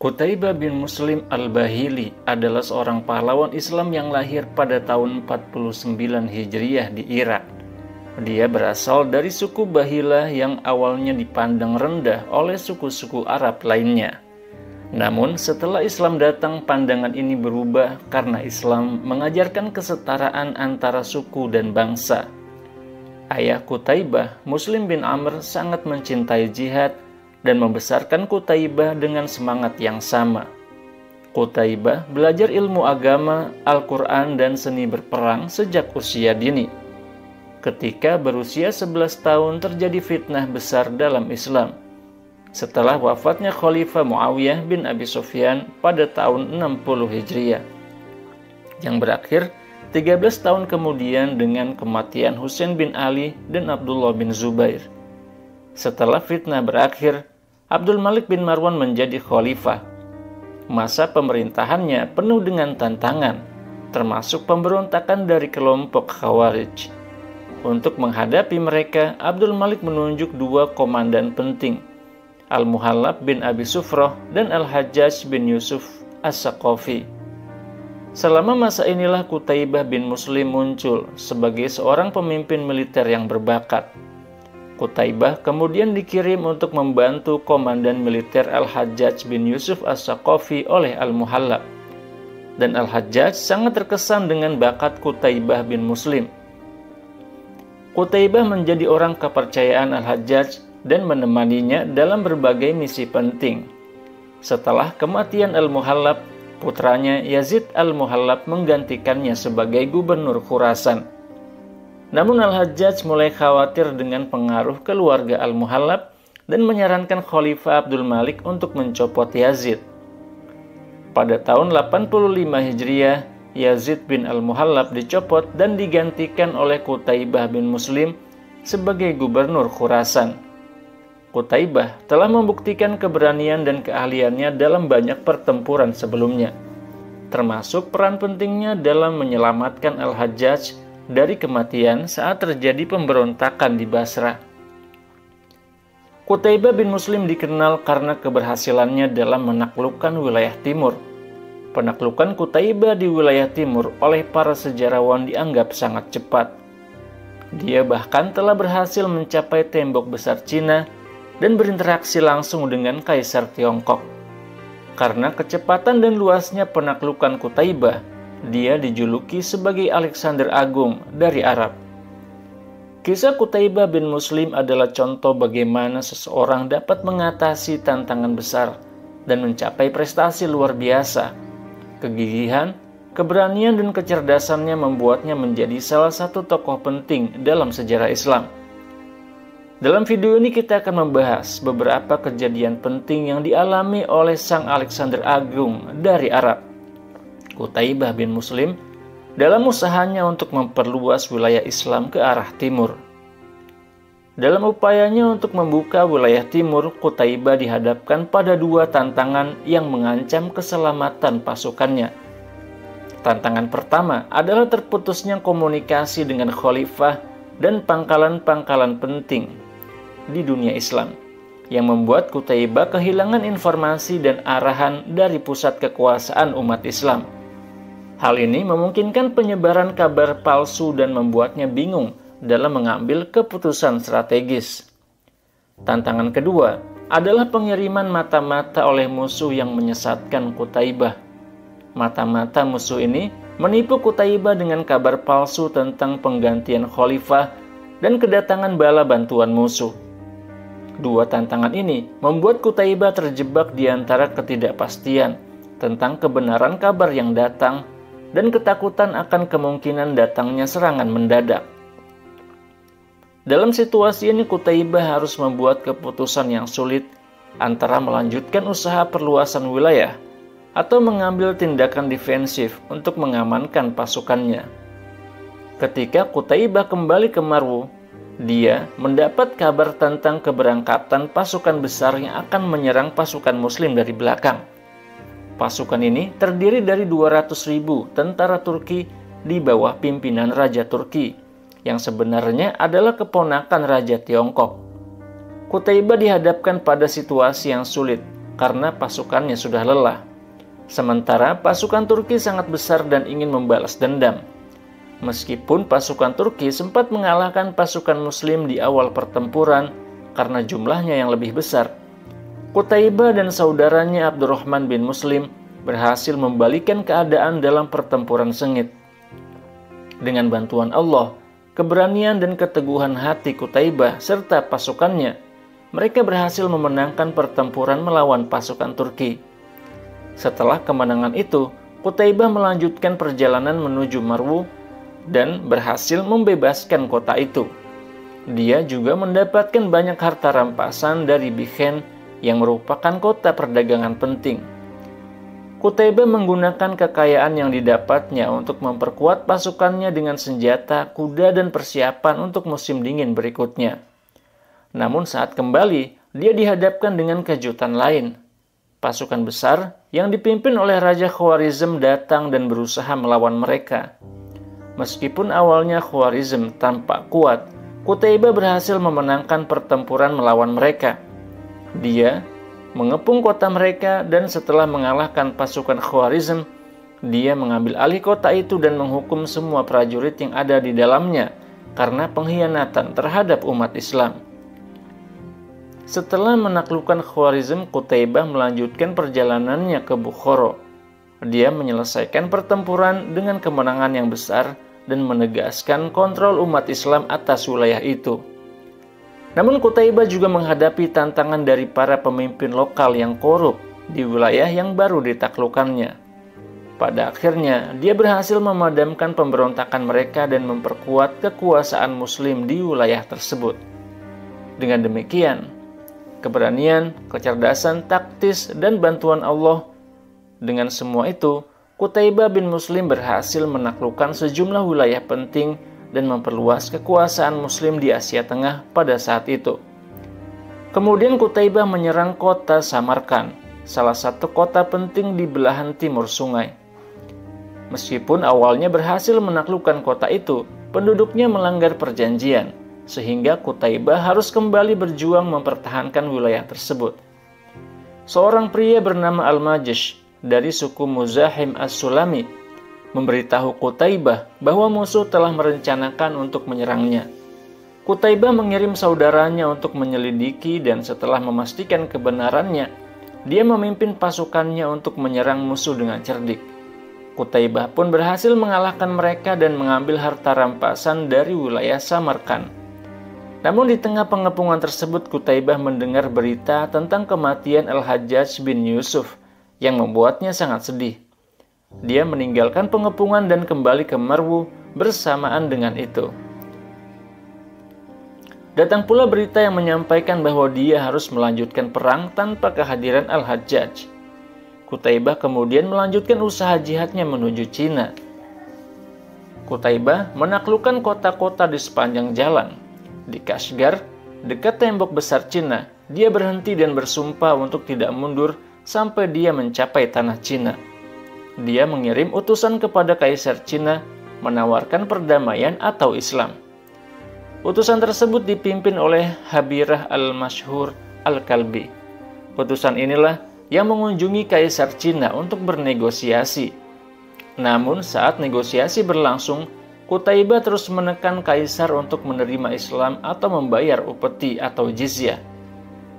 Qutaibah bin Muslim al-Bahili adalah seorang pahlawan Islam yang lahir pada tahun 49 Hijriah di Irak. Dia berasal dari suku Bahila yang awalnya dipandang rendah oleh suku-suku Arab lainnya. Namun setelah Islam datang, pandangan ini berubah karena Islam mengajarkan kesetaraan antara suku dan bangsa. Ayah Qutaibah, Muslim bin Amr, sangat mencintai jihad dan membesarkan Qutaibah dengan semangat yang sama. Qutaibah belajar ilmu agama, Al-Quran, dan seni berperang sejak usia dini. Ketika berusia 11 tahun terjadi fitnah besar dalam Islam. Setelah wafatnya Khalifah Muawiyah bin Abi Sufyan pada tahun 60 Hijriah. Yang berakhir 13 tahun kemudian dengan kematian Husain bin Ali dan Abdullah bin Zubair. Setelah fitnah berakhir, Abdul Malik bin Marwan menjadi khalifah. Masa pemerintahannya penuh dengan tantangan, termasuk pemberontakan dari kelompok Khawarij. Untuk menghadapi mereka, Abdul Malik menunjuk dua komandan penting, Al-Muhallab bin Abi Sufrah dan Al-Hajjaj bin Yusuf As-Saqafi. Selama masa inilah Qutaibah bin Muslim muncul sebagai seorang pemimpin militer yang berbakat. Qutaibah kemudian dikirim untuk membantu komandan militer Al-Hajjaj bin Yusuf As-Saqafi oleh Al-Muhallab. Dan Al-Hajjaj sangat terkesan dengan bakat Qutaibah bin Muslim. Qutaibah menjadi orang kepercayaan Al-Hajjaj dan menemaninya dalam berbagai misi penting. Setelah kematian Al-Muhallab, putranya Yazid Al-Muhallab menggantikannya sebagai gubernur Khurasan. Namun Al-Hajjaj mulai khawatir dengan pengaruh keluarga Al-Muhallab dan menyarankan Khalifah Abdul Malik untuk mencopot Yazid. Pada tahun 85 Hijriah, Yazid bin Al-Muhallab dicopot dan digantikan oleh Qutaibah bin Muslim sebagai gubernur Khurasan. Qutaibah telah membuktikan keberanian dan keahliannya dalam banyak pertempuran sebelumnya, termasuk peran pentingnya dalam menyelamatkan Al-Hajjaj dari kematian saat terjadi pemberontakan di Basra. Qutaibah bin Muslim dikenal karena keberhasilannya dalam menaklukkan wilayah timur. Penaklukan Qutaibah di wilayah timur oleh para sejarawan dianggap sangat cepat. Dia bahkan telah berhasil mencapai tembok besar Cina dan berinteraksi langsung dengan Kaisar Tiongkok. Karena kecepatan dan luasnya penaklukan Qutaibah, dia dijuluki sebagai Alexander Agung dari Arab. Kisah Qutaibah bin Muslim adalah contoh bagaimana seseorang dapat mengatasi tantangan besar dan mencapai prestasi luar biasa. Kegigihan, keberanian, dan kecerdasannya membuatnya menjadi salah satu tokoh penting dalam sejarah Islam. Dalam video ini kita akan membahas beberapa kejadian penting yang dialami oleh sang Alexander Agung dari Arab, Qutaibah bin Muslim, dalam usahanya untuk memperluas wilayah Islam ke arah timur. Dalam upayanya untuk membuka wilayah timur, Qutaibah dihadapkan pada dua tantangan yang mengancam keselamatan pasukannya. Tantangan pertama adalah terputusnya komunikasi dengan khalifah dan pangkalan-pangkalan penting di dunia Islam, yang membuat Qutaibah kehilangan informasi dan arahan dari pusat kekuasaan umat Islam. Hal ini memungkinkan penyebaran kabar palsu dan membuatnya bingung dalam mengambil keputusan strategis. Tantangan kedua adalah pengiriman mata-mata oleh musuh yang menyesatkan Qutaibah. Mata-mata musuh ini menipu Qutaibah dengan kabar palsu tentang penggantian khalifah dan kedatangan bala bantuan musuh. Dua tantangan ini membuat Qutaibah terjebak di antara ketidakpastian tentang kebenaran kabar yang datang dan ketakutan akan kemungkinan datangnya serangan mendadak. Dalam situasi ini, Qutaibah harus membuat keputusan yang sulit antara melanjutkan usaha perluasan wilayah atau mengambil tindakan defensif untuk mengamankan pasukannya. Ketika Qutaibah kembali ke Marwu, dia mendapat kabar tentang keberangkatan pasukan besar yang akan menyerang pasukan Muslim dari belakang. Pasukan ini terdiri dari 200.000 tentara Turki di bawah pimpinan Raja Turki, yang sebenarnya adalah keponakan Raja Tiongkok. Qutaibah dihadapkan pada situasi yang sulit karena pasukannya sudah lelah. Sementara pasukan Turki sangat besar dan ingin membalas dendam. Meskipun pasukan Turki sempat mengalahkan pasukan Muslim di awal pertempuran karena jumlahnya yang lebih besar, Qutaibah dan saudaranya Abdurrahman bin Muslim berhasil membalikan keadaan dalam pertempuran sengit. Dengan bantuan Allah, keberanian dan keteguhan hati Qutaibah serta pasukannya, mereka berhasil memenangkan pertempuran melawan pasukan Turki. Setelah kemenangan itu, Qutaibah melanjutkan perjalanan menuju Marwu dan berhasil membebaskan kota itu. Dia juga mendapatkan banyak harta rampasan dari Bikhen yang merupakan kota perdagangan penting. Qutaibah menggunakan kekayaan yang didapatnya untuk memperkuat pasukannya dengan senjata, kuda, dan persiapan untuk musim dingin berikutnya. Namun saat kembali, dia dihadapkan dengan kejutan lain. Pasukan besar yang dipimpin oleh Raja Khwarizm datang dan berusaha melawan mereka. Meskipun awalnya Khwarizm tampak kuat, Qutaibah berhasil memenangkan pertempuran melawan mereka. Dia mengepung kota mereka dan setelah mengalahkan pasukan Khwarizm, dia mengambil alih kota itu dan menghukum semua prajurit yang ada di dalamnya karena pengkhianatan terhadap umat Islam. Setelah menaklukkan Khwarizm, Qutaibah melanjutkan perjalanannya ke Bukhara. Dia menyelesaikan pertempuran dengan kemenangan yang besar dan menegaskan kontrol umat Islam atas wilayah itu. Namun Qutaibah juga menghadapi tantangan dari para pemimpin lokal yang korup di wilayah yang baru ditaklukannya. Pada akhirnya, dia berhasil memadamkan pemberontakan mereka dan memperkuat kekuasaan Muslim di wilayah tersebut. Dengan demikian, keberanian, kecerdasan, taktis, dan bantuan Allah. Dengan semua itu, Qutaibah bin Muslim berhasil menaklukkan sejumlah wilayah penting dan memperluas kekuasaan Muslim di Asia Tengah pada saat itu. Kemudian Qutaibah menyerang kota Samarkand, salah satu kota penting di belahan timur sungai. Meskipun awalnya berhasil menaklukkan kota itu, penduduknya melanggar perjanjian, sehingga Qutaibah harus kembali berjuang mempertahankan wilayah tersebut. Seorang pria bernama Al-Majish dari suku Muzahim As-Sulami memberitahu Qutaibah bahwa musuh telah merencanakan untuk menyerangnya. Qutaibah mengirim saudaranya untuk menyelidiki dan setelah memastikan kebenarannya, dia memimpin pasukannya untuk menyerang musuh dengan cerdik. Qutaibah pun berhasil mengalahkan mereka dan mengambil harta rampasan dari wilayah Samarkand. Namun di tengah pengepungan tersebut, Qutaibah mendengar berita tentang kematian Al-Hajjaj bin Yusuf yang membuatnya sangat sedih. Dia meninggalkan pengepungan dan kembali ke Marwu bersamaan dengan itu. Datang pula berita yang menyampaikan bahwa dia harus melanjutkan perang tanpa kehadiran Al-Hajjaj. Qutaibah kemudian melanjutkan usaha jihadnya menuju Cina. Qutaibah menaklukkan kota-kota di sepanjang jalan. Di Kashgar, dekat tembok besar Cina, dia berhenti dan bersumpah untuk tidak mundur sampai dia mencapai tanah Cina. Dia mengirim utusan kepada Kaisar Cina menawarkan perdamaian atau Islam. Utusan tersebut dipimpin oleh Habirah al-Mashhur al-Kalbi. Utusan inilah yang mengunjungi Kaisar Cina untuk bernegosiasi. Namun saat negosiasi berlangsung, Qutaibah terus menekan Kaisar untuk menerima Islam atau membayar upeti atau jizyah.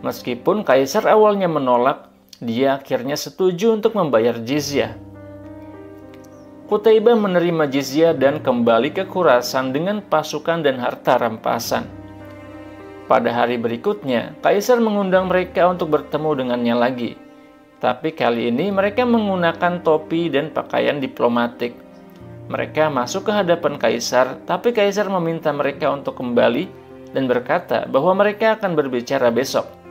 Meskipun Kaisar awalnya menolak, dia akhirnya setuju untuk membayar jizyah. Qutaibah menerima jizyah dan kembali ke Khurasan dengan pasukan dan harta rampasan. Pada hari berikutnya, Kaisar mengundang mereka untuk bertemu dengannya lagi. Tapi kali ini mereka menggunakan topi dan pakaian diplomatik. Mereka masuk ke hadapan Kaisar, tapi Kaisar meminta mereka untuk kembali dan berkata bahwa mereka akan berbicara besok.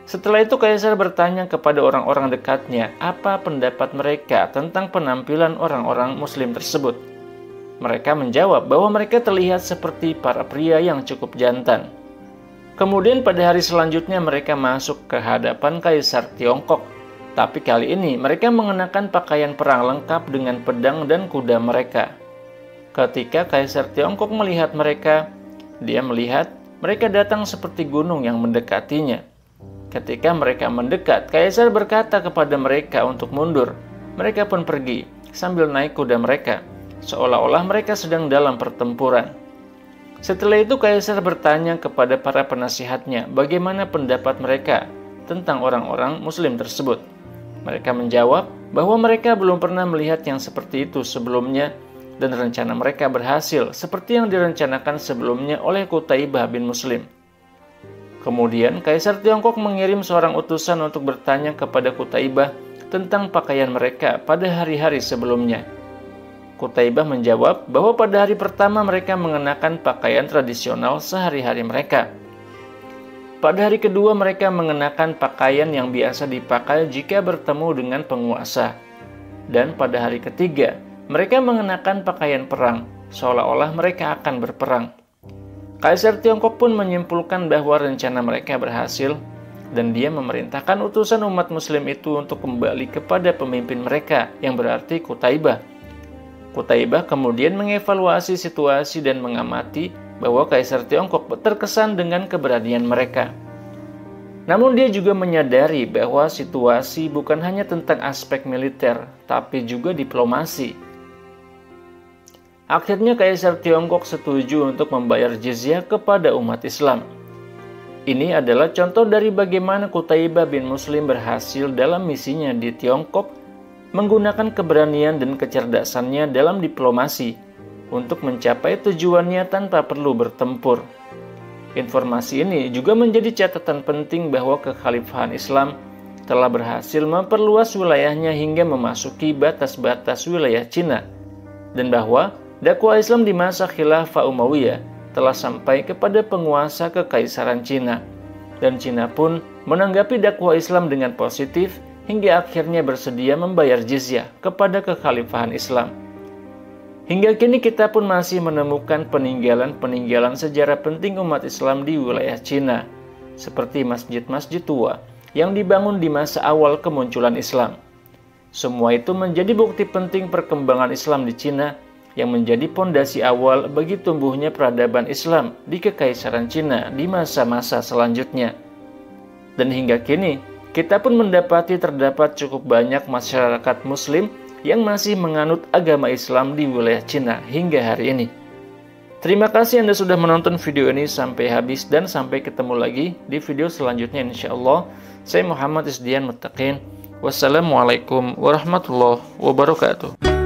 Setelah itu Kaisar bertanya kepada orang-orang dekatnya apa pendapat mereka tentang penampilan orang-orang Muslim tersebut. Mereka menjawab bahwa mereka terlihat seperti para pria yang cukup jantan. Kemudian pada hari selanjutnya mereka masuk ke hadapan Kaisar Tiongkok. Tapi kali ini mereka mengenakan pakaian perang lengkap dengan pedang dan kuda mereka. Ketika Kaisar Tiongkok melihat mereka, dia melihat mereka datang seperti gunung yang mendekatinya. Ketika mereka mendekat, kaisar berkata kepada mereka untuk mundur. Mereka pun pergi sambil naik kuda mereka, seolah-olah mereka sedang dalam pertempuran. Setelah itu kaisar bertanya kepada para penasihatnya bagaimana pendapat mereka tentang orang-orang muslim tersebut. Mereka menjawab bahwa mereka belum pernah melihat yang seperti itu sebelumnya dan rencana mereka berhasil seperti yang direncanakan sebelumnya oleh Qutaibah bin Muslim. Kemudian Kaisar Tiongkok mengirim seorang utusan untuk bertanya kepada Qutaibah tentang pakaian mereka pada hari-hari sebelumnya. Qutaibah menjawab bahwa pada hari pertama mereka mengenakan pakaian tradisional sehari-hari mereka. Pada hari kedua mereka mengenakan pakaian yang biasa dipakai jika bertemu dengan penguasa. Dan pada hari ketiga mereka mengenakan pakaian perang, seolah-olah mereka akan berperang. Kaisar Tiongkok pun menyimpulkan bahwa rencana mereka berhasil dan dia memerintahkan utusan umat muslim itu untuk kembali kepada pemimpin mereka yang berarti Qutaibah. Qutaibah kemudian mengevaluasi situasi dan mengamati bahwa Kaisar Tiongkok terkesan dengan keberanian mereka. Namun dia juga menyadari bahwa situasi bukan hanya tentang aspek militer, tapi juga diplomasi. Akhirnya Kaisar Tiongkok setuju untuk membayar jizyah kepada umat Islam. Ini adalah contoh dari bagaimana Qutaibah bin Muslim berhasil dalam misinya di Tiongkok menggunakan keberanian dan kecerdasannya dalam diplomasi untuk mencapai tujuannya tanpa perlu bertempur. Informasi ini juga menjadi catatan penting bahwa kekhalifahan Islam telah berhasil memperluas wilayahnya hingga memasuki batas-batas wilayah Cina, dan bahwa dakwah Islam di masa Khilafah Umayyah telah sampai kepada penguasa Kekaisaran Cina, dan Cina pun menanggapi dakwah Islam dengan positif hingga akhirnya bersedia membayar jizyah kepada kekhalifahan Islam. Hingga kini kita pun masih menemukan peninggalan-peninggalan sejarah penting umat Islam di wilayah Cina, seperti masjid-masjid tua yang dibangun di masa awal kemunculan Islam. Semua itu menjadi bukti penting perkembangan Islam di Cina yang menjadi pondasi awal bagi tumbuhnya peradaban Islam di Kekaisaran Cina di masa-masa selanjutnya. Dan hingga kini, kita pun mendapati terdapat cukup banyak masyarakat Muslim yang masih menganut agama Islam di wilayah Cina hingga hari ini. Terima kasih Anda sudah menonton video ini sampai habis dan sampai ketemu lagi di video selanjutnya insyaallah. Saya Muhammad Isdian Muttaqin. Wassalamualaikum warahmatullahi wabarakatuh.